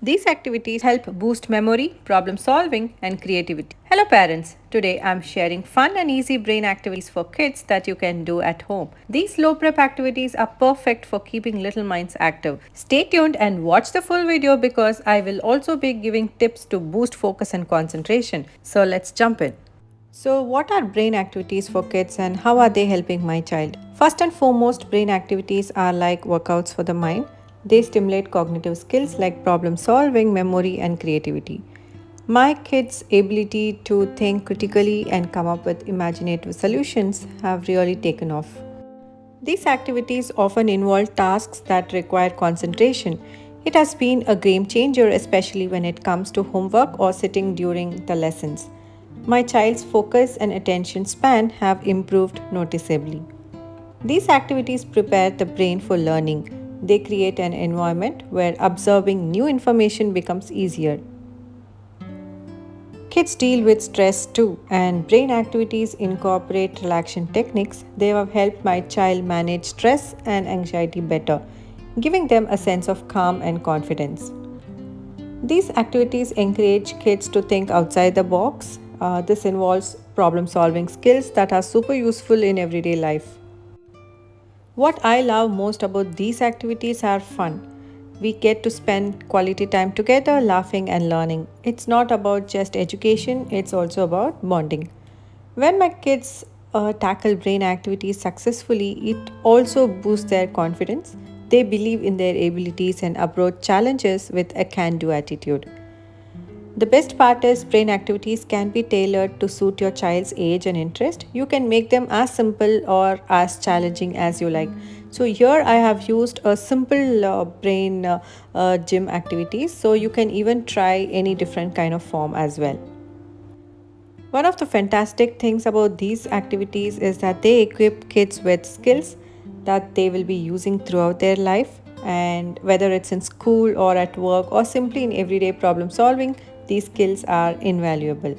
These activities help boost memory, problem solving, and creativity. Hello, parents. Today I'm sharing fun and easy brain activities for kids that you can do at home. These low prep activities are perfect for keeping little minds active. Stay tuned and watch the full video because I will also be giving tips to boost focus and concentration. So let's jump in. So, what are brain activities for kids and how are they helping my child? First and foremost, brain activities are like workouts for the mind. They stimulate cognitive skills like problem solving, memory, and creativity. My kids' ability to think critically and come up with imaginative solutions have really taken off. These activities often involve tasks that require concentration. It has been a game changer, especially when it comes to homework or sitting during the lessons. My child's focus and attention span have improved noticeably. These activities prepare the brain for learning. They create an environment where absorbing new information becomes easier. Kids deal with stress too, and brain activities incorporate relaxation techniques. They have helped my child manage stress and anxiety better, giving them a sense of calm and confidence. These activities encourage kids to think outside the box. This involves problem solving skills that are super useful in everyday life. What I love most about these activities are fun. We get to spend quality time together, laughing and learning. It's not about just education, it's also about bonding. When my kids tackle brain activities successfully, it also boosts their confidence. They believe in their abilities and approach challenges with a can do attitude. The best part is brain activities can be tailored to suit your child's age and interest. You can make them as simple or as challenging as you like. So here I have used a simple brain gym activities. So you can even try any different kind of form as well. One of the fantastic things about these activities is that they equip kids with skills that they will be using throughout their life. And whether it's in school or at work or simply in everyday problem solving, these skills are invaluable.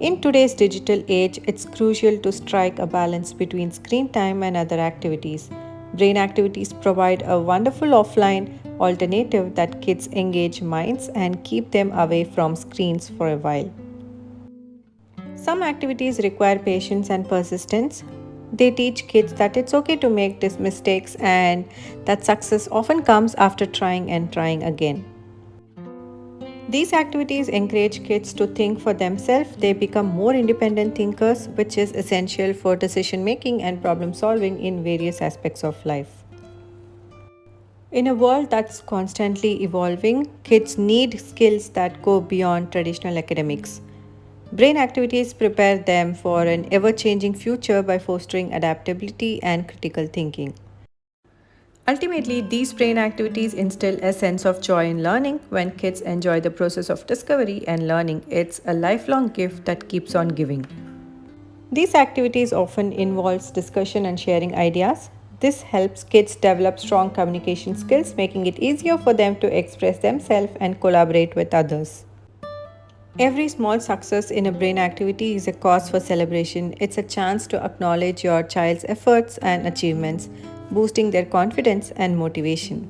In today's digital age, it's crucial to strike a balance between screen time and other activities. Brain activities provide a wonderful offline alternative that kids engage minds and keep them away from screens for a while. Some activities require patience and persistence. They teach kids that it's okay to make these mistakes and that success often comes after trying and trying again. These activities encourage kids to think for themselves. They become more independent thinkers, which is essential for decision making and problem solving in various aspects of life. In a world that's constantly evolving, kids need skills that go beyond traditional academics. Brain activities prepare them for an ever changing future by fostering adaptability and critical thinking. Ultimately, these brain activities instill a sense of joy in learning. When kids enjoy the process of discovery and learning, it's a lifelong gift that keeps on giving. These activities often involves discussion and sharing ideas. This helps kids develop strong communication skills, making it easier for them to express themselves and collaborate with others. Every small success in a brain activity is a cause for celebration. It's a chance to acknowledge your child's efforts and achievements, boosting their confidence and motivation.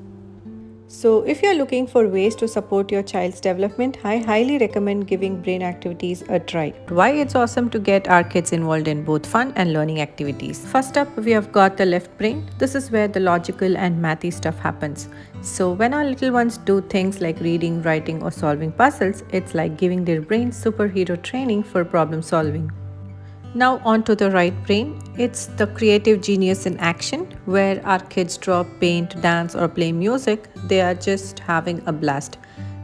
So, if you're looking for ways to support your child's development, I highly recommend giving brain activities a try. Why it's awesome to get our kids involved in both fun and learning activities. First up, we have got the left brain. This is where the logical and mathy stuff happens. So, when our little ones do things like reading, writing, or solving puzzles, it's like giving their brains superhero training for problem solving. Now on to the right brain. It's the creative genius in action where our kids draw, paint, dance or play music. They are just having a blast.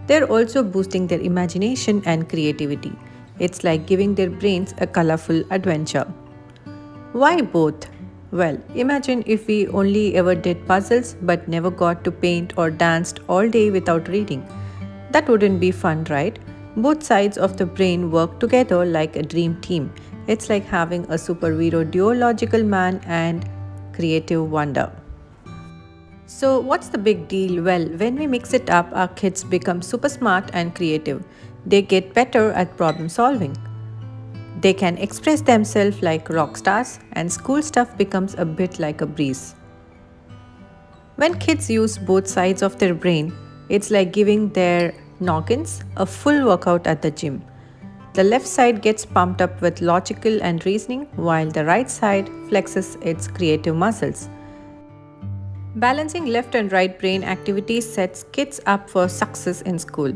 They're also boosting their imagination and creativity. It's like giving their brains a colorful adventure. Why both? Well, imagine if we only ever did puzzles but never got to paint or danced all day without reading. That wouldn't be fun, right? Both sides of the brain work together like a dream team. It's like having a superhero duo, logical man and creative wonder. So, what's the big deal? Well, when we mix it up, our kids become super smart and creative. They get better at problem solving. They can express themselves like rock stars, and school stuff becomes a bit like a breeze. When kids use both sides of their brain, it's like giving their noggins, a full workout at the gym. The left side gets pumped up with logical and reasoning, while the right side flexes its creative muscles. Balancing left and right brain activities sets kids up for success in school.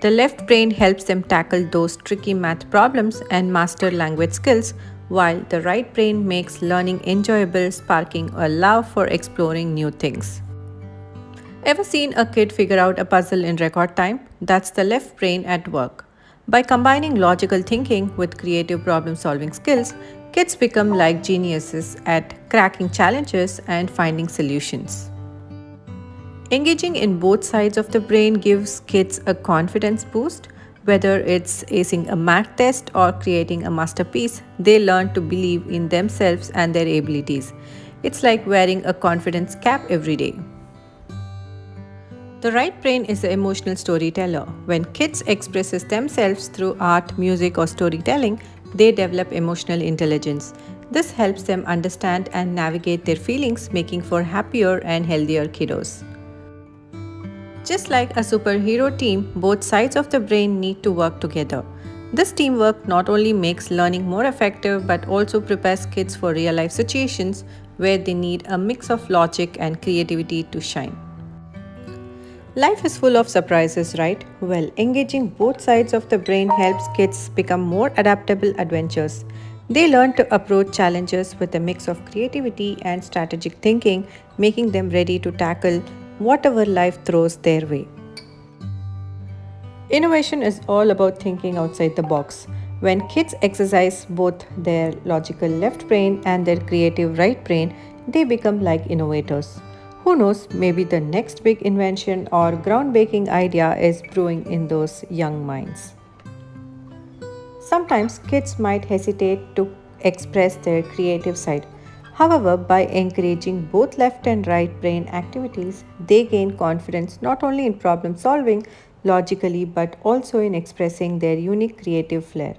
The left brain helps them tackle those tricky math problems and master language skills, while the right brain makes learning enjoyable, sparking a love for exploring new things. Ever seen a kid figure out a puzzle in record time? That's the left brain at work. By combining logical thinking with creative problem solving skills, kids become like geniuses at cracking challenges and finding solutions. Engaging in both sides of the brain gives kids a confidence boost. Whether it's acing a math test or creating a masterpiece, they learn to believe in themselves and their abilities. It's like wearing a confidence cap every day. The right brain is the emotional storyteller. When kids expresses themselves through art, music or storytelling, they develop emotional intelligence. This helps them understand and navigate their feelings, making for happier and healthier kiddos. Just like a superhero team, both sides of the brain need to work together. This teamwork not only makes learning more effective but also prepares kids for real life situations where they need a mix of logic and creativity to shine. Life is full of surprises, right? Well, engaging both sides of the brain helps kids become more adaptable adventurers. They learn to approach challenges with a mix of creativity and strategic thinking, making them ready to tackle whatever life throws their way. Innovation is all about thinking outside the box. When kids exercise both their logical left brain and their creative right brain, they become like innovators. Who knows, maybe the next big invention or groundbreaking idea is brewing in those young minds. Sometimes kids might hesitate to express their creative side. However, by encouraging both left and right brain activities, they gain confidence not only in problem solving logically but also in expressing their unique creative flair.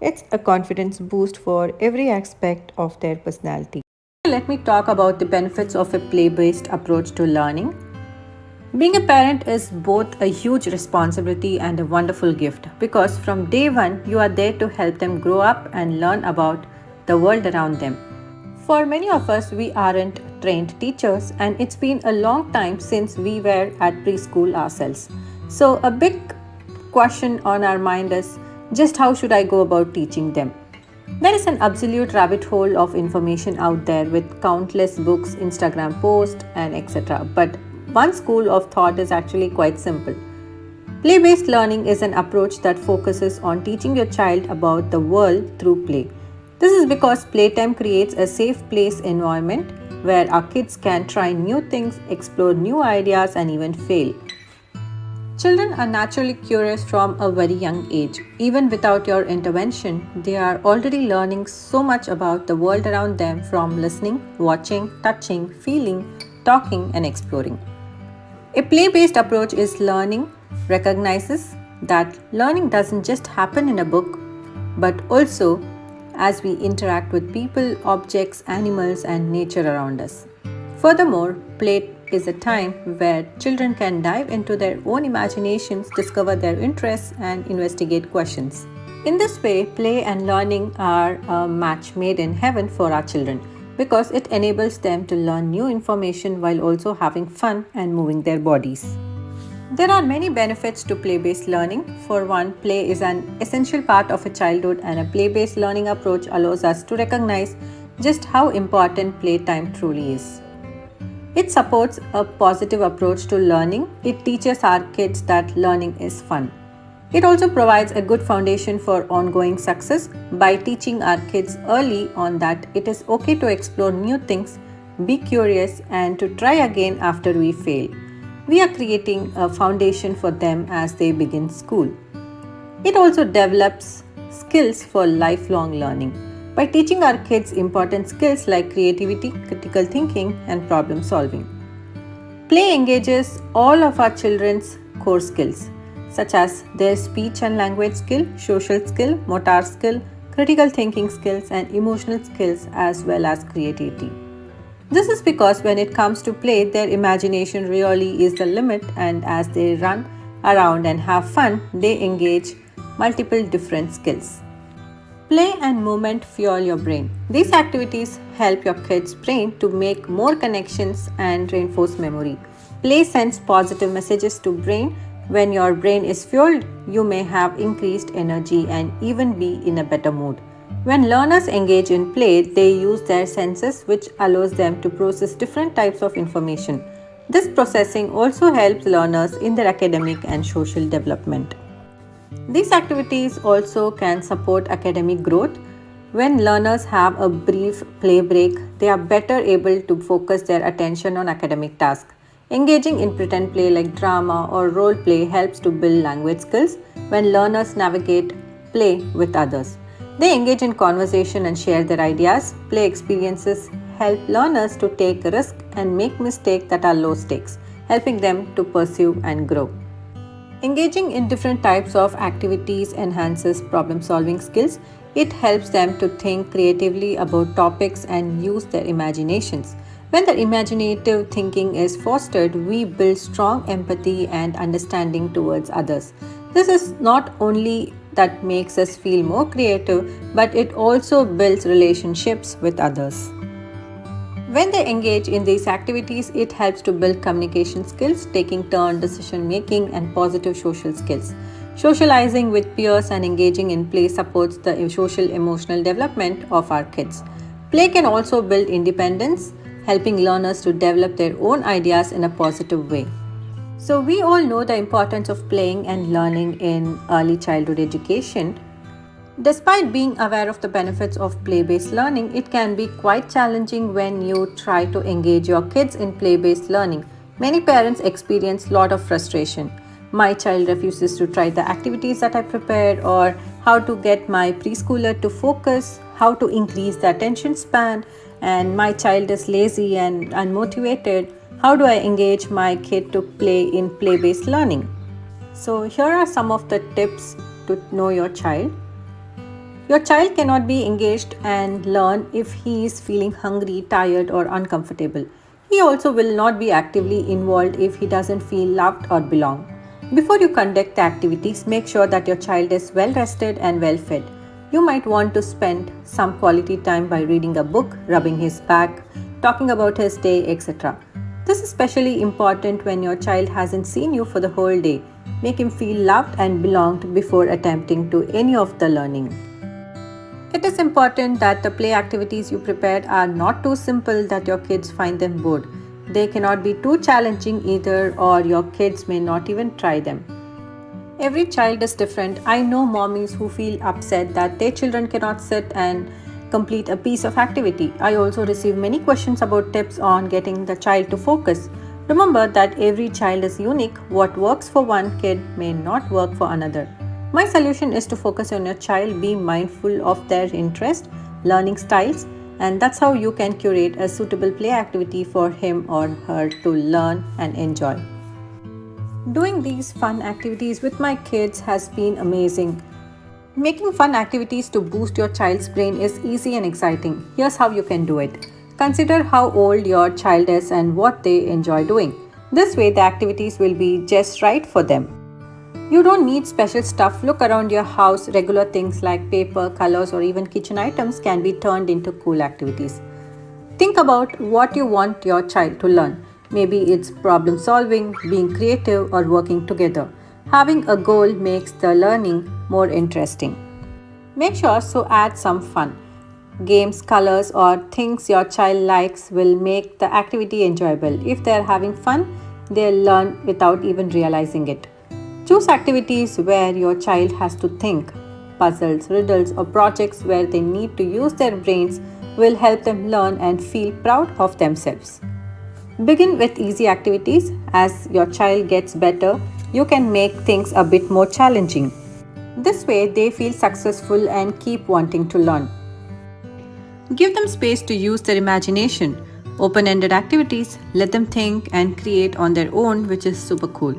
It's a confidence boost for every aspect of their personality. Let me talk about the benefits of a play based approach to learning. Being a parent is both a huge responsibility and a wonderful gift because from day one you are there to help them grow up and learn about the world around them. For many of us, we aren't trained teachers, and it's been a long time since we were at preschool ourselves. So, a big question on our mind is just how should I go about teaching them? There is an absolute rabbit hole of information out there with countless books, Instagram posts, and etc. But one school of thought is actually quite simple. Play based learning is an approach that focuses on teaching your child about the world through play. This is because playtime creates a safe place environment where our kids can try new things, explore new ideas, and even fail. Children are naturally curious from a very young age. Even without your intervention, they are already learning so much about the world around them from listening, watching, touching, feeling, talking, and exploring. A play based approach is learning, recognizes that learning doesn't just happen in a book, but also as we interact with people, objects, animals, and nature around us. Furthermore, play is a time where children can dive into their own imaginations, discover their interests, and investigate questions. In this way, play and learning are a match made in heaven for our children because it enables them to learn new information while also having fun and moving their bodies. There are many benefits to play-based learning. For one, play is an essential part of a childhood, and a play-based learning approach allows us to recognize just how important playtime truly is. It supports a positive approach to learning. It teaches our kids that learning is fun. It also provides a good foundation for ongoing success by teaching our kids early on that it is okay to explore new things, be curious, and to try again after we fail. We are creating a foundation for them as they begin school. It also develops skills for lifelong learning by teaching our kids important skills like creativity, critical thinking, and problem solving. Play engages all of our children's core skills, such as their speech and language skill, social skill, motor skill, critical thinking skills, and emotional skills, as well as creativity. This is because when it comes to play, their imagination really is the limit, and as they run, around and have fun, they engage multiple different skills. Play and movement fuel your brain. These activities help your kid's brain to make more connections and reinforce memory. Play sends positive messages to brain. When your brain is fueled, you may have increased energy and even be in a better mood. When learners engage in play, they use their senses, which allows them to process different types of information. This processing also helps learners in their academic and social development. These activities also can support academic growth. When learners have a brief play break, they are better able to focus their attention on academic tasks. Engaging in pretend play like drama or role play helps to build language skills when learners navigate play with others. They engage in conversation and share their ideas. Play experiences help learners to take risks and make mistakes that are low stakes, helping them to pursue and grow. Engaging in different types of activities enhances problem solving skills. It helps them to think creatively about topics and use their imaginations. When the imaginative thinking is fostered, we build strong empathy and understanding towards others. This is not only that makes us feel more creative, but it also builds relationships with others. When they engage in these activities, it helps to build communication skills, taking turn decision making, and positive social skills. Socializing with peers and engaging in play supports the social emotional development of our kids. Play can also build independence, helping learners to develop their own ideas in a positive way. So, we all know the importance of playing and learning in early childhood education. Despite being aware of the benefits of play based learning, it can be quite challenging when you try to engage your kids in play based learning. Many parents experience a lot of frustration. My child refuses to try the activities that I prepared, or how to get my preschooler to focus, how to increase the attention span, and my child is lazy and unmotivated. How do I engage my kid to play in play based learning? So, here are some of the tips to know your child. Your child cannot be engaged and learn if he is feeling hungry, tired, or uncomfortable. He also will not be actively involved if he doesn't feel loved or belong. Before you conduct the activities, make sure that your child is well rested and well fed. You might want to spend some quality time by reading a book, rubbing his back, talking about his day, etc. This is especially important when your child hasn't seen you for the whole day. Make him feel loved and belonged before attempting to any of the learning. It is important that the play activities you prepared are not too simple that your kids find them bored. They cannot be too challenging either, or your kids may not even try them. Every child is different. I know mommies who feel upset that their children cannot sit and complete a piece of activity. I also receive many questions about tips on getting the child to focus. Remember that every child is unique. What works for one kid may not work for another. My solution is to focus on your child, be mindful of their interest, learning styles, and that's how you can curate a suitable play activity for him or her to learn and enjoy. Doing these fun activities with my kids has been amazing. Making fun activities to boost your child's brain is easy and exciting. Here's how you can do it. Consider how old your child is and what they enjoy doing. This way, the activities will be just right for them. You don't need special stuff. Look around your house. Regular things like paper, colors, or even kitchen items can be turned into cool activities. Think about what you want your child to learn. Maybe it's problem solving, being creative, or working together. Having a goal makes the learning more interesting. Make sure to add some fun. Games, colors, or things your child likes will make the activity enjoyable. If they are having fun, they'll learn without even realizing it. Choose activities where your child has to think. Puzzles, riddles, or projects where they need to use their brains will help them learn and feel proud of themselves. Begin with easy activities. As your child gets better, you can make things a bit more challenging. This way, they feel successful and keep wanting to learn. Give them space to use their imagination. Open-ended activities, let them think and create on their own, which is super cool.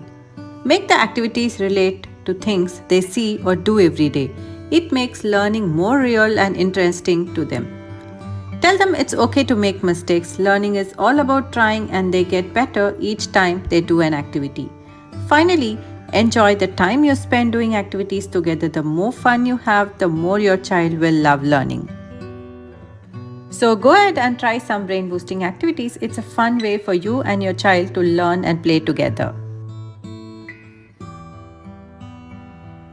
Make the activities relate to things they see or do every day. It makes learning more real and interesting to them. Tell them it's okay to make mistakes. Learning is all about trying, and they get better each time they do an activity. Finally, Enjoy the time you spend doing activities together. The more fun you have, the more your child will love learning. So go ahead and try some brain boosting activities. It's a fun way for you and your child to learn and play together.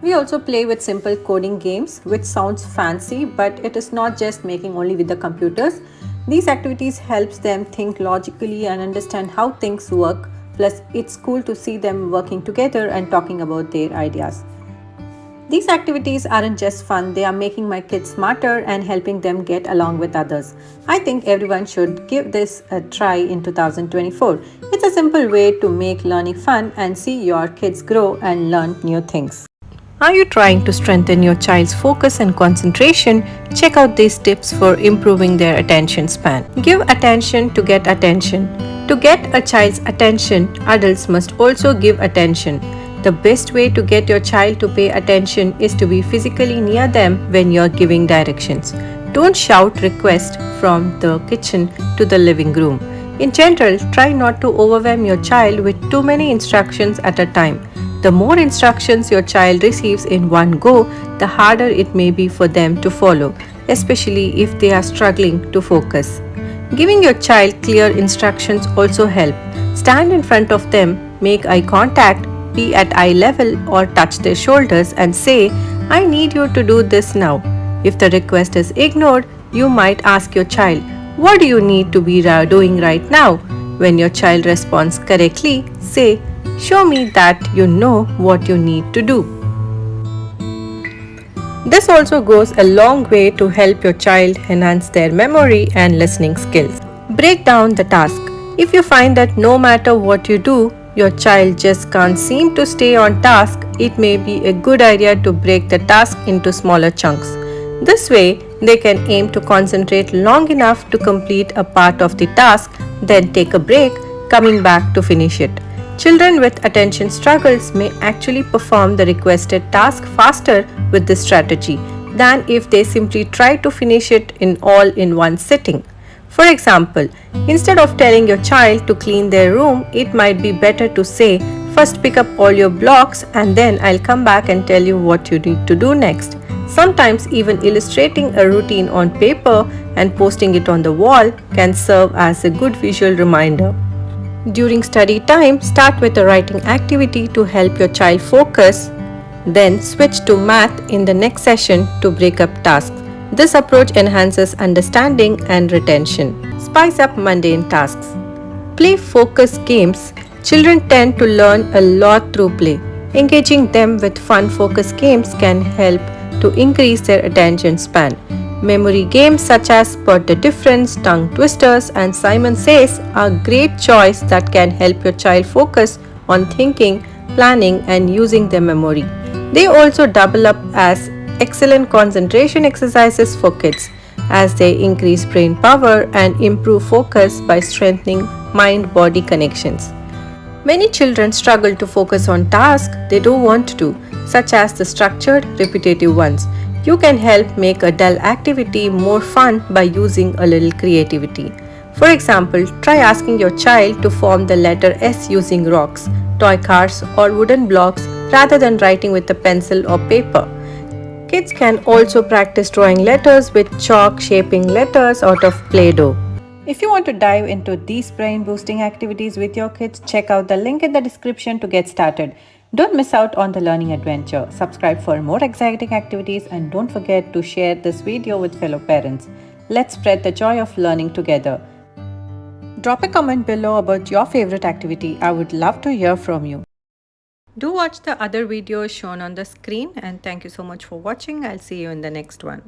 We also play with simple coding games, which sounds fancy, but it is not just making only with the computers. These activities helps them think logically and understand how things work. Plus, it's cool to see them working together and talking about their ideas. These activities aren't just fun, they are making my kids smarter and helping them get along with others. I think everyone should give this a try in 2024. It's a simple way to make learning fun and see your kids grow and learn new things. Are you trying to strengthen your child's focus and concentration? Check out these tips for improving their attention span. Give attention to get attention. To get a child's attention, adults must also give attention. The best way to get your child to pay attention is to be physically near them when you're giving directions. Don't shout requests from the kitchen to the living room. In general, try not to overwhelm your child with too many instructions at a time. The more instructions your child receives in one go, the harder it may be for them to follow, especially if they are struggling to focus. Giving your child clear instructions also help. Stand in front of them, make eye contact, be at eye level or touch their shoulders and say, "I need you to do this now." If the request is ignored, you might ask your child, "What do you need to be doing right now?" When your child responds correctly, say, "Show me that you know what you need to do." This also goes a long way to help your child enhance their memory and listening skills. Break down the task. If you find that no matter what you do, your child just can't seem to stay on task, it may be a good idea to break the task into smaller chunks. This way, they can aim to concentrate long enough to complete a part of the task, then take a break, coming back to finish it. Children with attention struggles may actually perform the requested task faster with this strategy than if they simply try to finish it all in one sitting. For example, instead of telling your child to clean their room, it might be better to say, "First pick up all your blocks and then I'll come back and tell you what you need to do next." Sometimes even illustrating a routine on paper and posting it on the wall can serve as a good visual reminder. During study time, start with a writing activity to help your child focus, then switch to math in the next session to break up tasks. This approach enhances understanding and retention. Spice up mundane tasks. Play focus games. Children tend to learn a lot through play. Engaging them with fun focus games can help to increase their attention span. Memory games such as Spot the Difference, Tongue Twisters, and Simon Says are great choice that can help your child focus on thinking, planning, and using their memory. They also double up as excellent concentration exercises for kids, as they increase brain power and improve focus by strengthening mind-body connections. Many children struggle to focus on tasks they don't want to, such as the structured, repetitive ones. You can help make a dull activity more fun by using a little creativity. For example, try asking your child to form the letter S using rocks, toy cars, or wooden blocks rather than writing with a pencil or paper. Kids can also practice drawing letters with chalk, shaping letters out of Play-Doh. If you want to dive into these brain boosting activities with your kids, check out the link in the description to get started. Don't miss out on the learning adventure. Subscribe for more exciting activities and don't forget to share this video with fellow parents. Let's spread the joy of learning together. Drop a comment below about your favorite activity. I would love to hear from you. Do watch the other videos shown on the screen and thank you so much for watching. I'll see you in the next one.